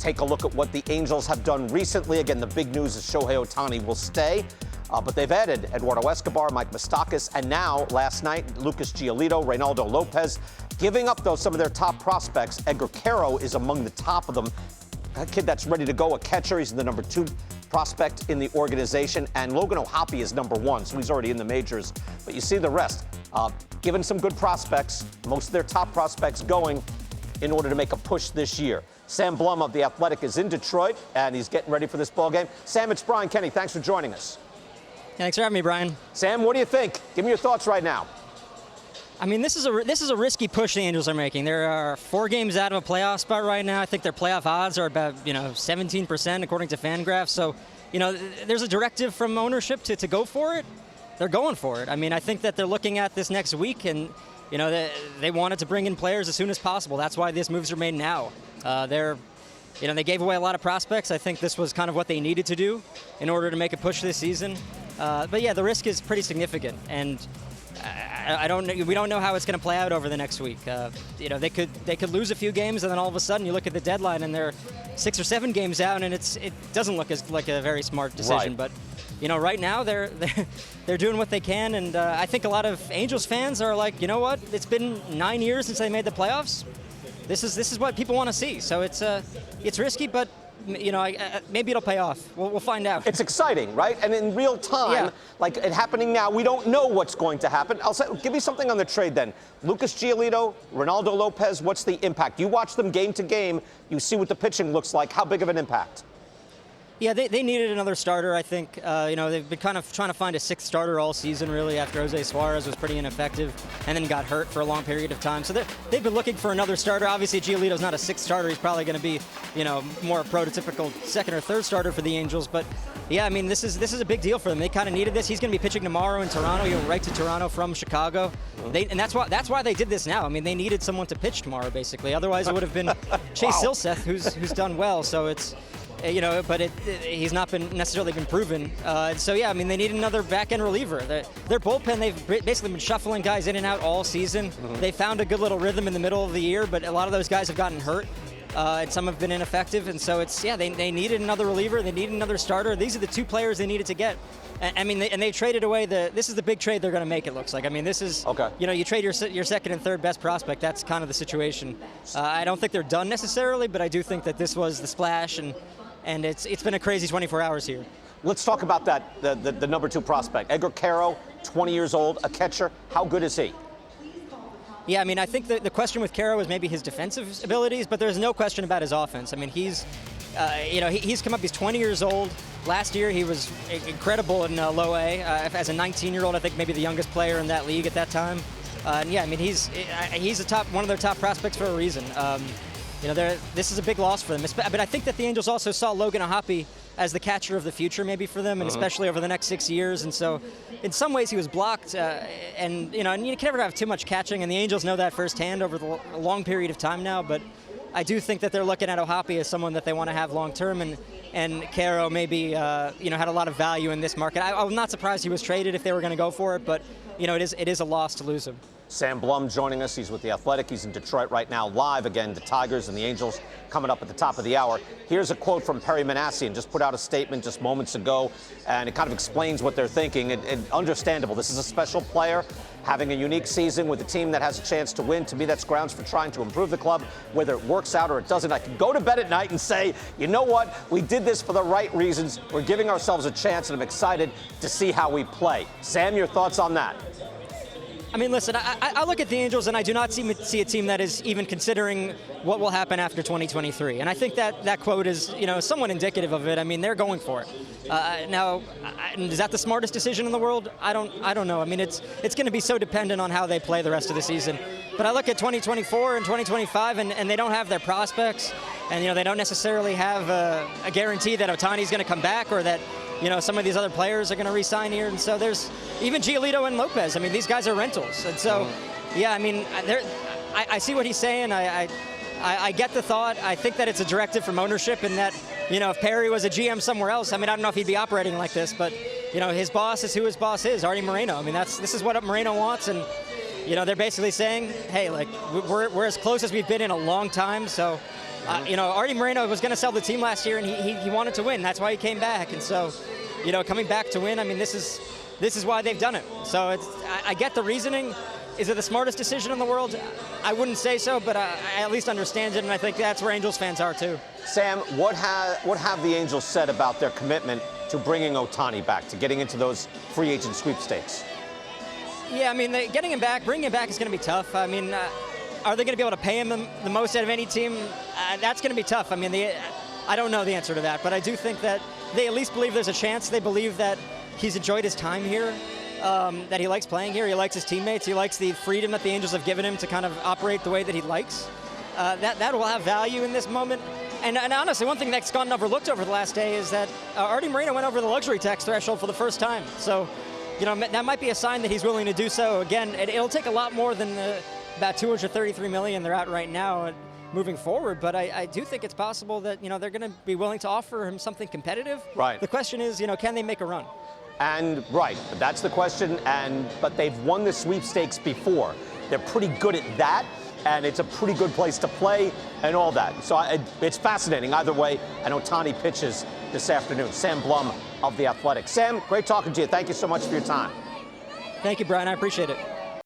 take a look at what the Angels have done recently. Again, the big news is Shohei Ohtani will stay. But they've added Eduardo Escobar, Mike Moustakas, and now, last night, Lucas Giolito, Reynaldo, López. Giving up, though, some of their top prospects. Edgar Quero is among the top of them. A kid that's ready to go, a catcher. He's the number 2 prospect in the organization. And Logan O'Hoppe is number 1, so he's already in the majors. But you see the rest. Given some good prospects, most of their top prospects going in order to make a push this year. Sam Blum of The Athletic is in Detroit, and he's getting ready for this ball game. Sam, it's Brian Kenny. Thanks for joining us. Thanks for having me, Brian. Sam, what do you think? Give me your thoughts right now. I mean, this is a risky push the Angels are making. There are 4 games out of a playoff spot right now. I think their playoff odds are about 17% according to Fangraphs. So, there's a directive from ownership to go for it. They're going for it. I mean, I think that they're looking at this next week, and they wanted to bring in players as soon as possible. That's why these moves are made now. They gave away a lot of prospects. I think this was kind of what they needed to do in order to make a push this season. But yeah, the risk is pretty significant, and we don't know how it's going to play out over the next week. They could lose a few games, and then all of a sudden you look at the deadline and they're 6 or 7 games out, and it doesn't look like a very smart decision. Right. But right now they're doing what they can, and I think a lot of Angels fans are like, you know what? It's been 9 years since they made the playoffs. This is what people want to see. So it's risky, but maybe it'll pay off. We'll find out. It's exciting, right? And in real time, like it happening now, we don't know what's going to happen. I'll say, give me something on the trade then. Lucas Giolito, Reynaldo López, what's the impact? You watch them game to game. You see what the pitching looks like. How big of an impact? Yeah, they needed another starter, I think. They've been kind of trying to find a 6th starter all season, really, after Jose Suarez was pretty ineffective and then got hurt for a long period of time. So they've been looking for another starter. Obviously, Giolito's not a 6th starter. He's probably going to be, more prototypical 2nd or 3rd starter for the Angels. But, yeah, I mean, this is a big deal for them. They kind of needed this. He's going to be pitching tomorrow in Toronto. He went right to Toronto from Chicago. And that's why they did this now. I memean, they needed someone to pitch tomorrow, basically. Otherwise, it would have been Chase Silseth, who's done well. So it's... but he's not necessarily been proven. So, yeah, I mean, they need another back-end reliever. Their bullpen, they've basically been shuffling guys in and out all season. They found a good little rhythm in the middle of the year, but a lot of those guys have gotten hurt, and some have been ineffective. And so they needed another reliever. They needed another starter. These are the 2 players they needed to get. They traded away this is the big trade they're going to make, it looks like. I mean, this is, okay. You trade your 2nd and 3rd best prospect. That's kind of the situation. I don't think they're done necessarily, but I do think that this was the splash, and it's been a crazy 24 hours here. Let's talk about that, the number 2 prospect. Edgar Quero, 20 years old, a catcher. How good is he? Yeah, I mean, I think the question with Quero is maybe his defensive abilities, but there's no question about his offense. I mean, he's come up, he's 20 years old. Last year, he was incredible in low A. As a 19-year-old, I think maybe the youngest player in that league at that time. And yeah, I mean, he's one of their top prospects for a reason. This is a big loss for them. But I think that the Angels also saw Logan O'Hoppe as the catcher of the future, maybe for them, and especially over the next 6 years. And so, in some ways, he was blocked. And you can never have too much catching, and the Angels know that firsthand over a long period of time now. But I do think that they're looking at O'Hoppe as someone that they want to have long term, and Quero maybe had a lot of value in this market. I'm not surprised he was traded if they were going to go for it, but it is a loss to lose him. Sam Blum joining us. He's with The Athletic. He's in Detroit right now, live again. The Tigers and the Angels coming up at the top of the hour. Here's a quote from Perry Manassian, just put out a statement just moments ago, and it kind of explains what they're thinking. And understandable. This is a special player having a unique season with a team that has a chance to win. To me, that's grounds for trying to improve the club. Whether it works out or it doesn't, I can go to bed at night and say, you know what? We did this for the right reasons. We're giving ourselves a chance, and I'm excited to see how we play. Sam, your thoughts on that? I mean, listen, I look at the Angels, and I do not see a team that is even considering what will happen after 2023. And I think that quote is, somewhat indicative of it. I mean, they're going for it. Now, is that the smartest decision in the world? I don't know. I mean, it's going to be so dependent on how they play the rest of the season. But I look at 2024 and 2025, and they don't have their prospects, and they don't necessarily have a guarantee that Ohtani's going to come back, or that some of these other players are going to re-sign here. And so there's even Giolito and López. I mean, these guys are rentals. And so, yeah, I mean, I see what he's saying. I get the thought. I think that it's a directive from ownership, and that, if Perry was a GM somewhere else, I mean, I don't know if he'd be operating like this, but, his boss is who his boss is, Artie Moreno. I mean, this is what Moreno wants, and, they're basically saying, hey, like, we're as close as we've been in a long time, so, Artie Moreno was going to sell the team last year, and he wanted to win. That's why he came back. And so, coming back to win, I mean, this is why they've done it. So I get the reasoning. Is it the smartest decision in the world? I wouldn't say so, but I at least understand it, and I think that's where Angels fans are too. Sam, what have the Angels said about their commitment to bringing Ohtani back, to getting into those free agent sweepstakes? Yeah, I mean, bringing him back is going to be tough. I mean, are they going to be able to pay him the most out of any team? That's going to be tough. I mean, I don't know the answer to that, but I do think that they at least believe there's a chance. They believe that he's enjoyed his time here, that he likes playing here. He likes his teammates. He likes the freedom that the Angels have given him to kind of operate the way that he likes. That will have value in this moment. And honestly, one thing that's gone overlooked over the last day is that Artie Moreno went over the luxury tax threshold for the first time. So, that might be a sign that he's willing to do so. Again, it'll take a lot more than about $233 million they're at right now moving forward. But I do think it's possible that, they're going to be willing to offer him something competitive. Right. The question is, can they make a run? And right, that's the question. But they've won the sweepstakes before. They're pretty good at that, and it's a pretty good place to play and all that. So it's fascinating either way. And Ohtani pitches this afternoon. Sam Blum of The Athletic. Sam, great talking to you. Thank you so much for your time. Thank you, Brian. I appreciate it.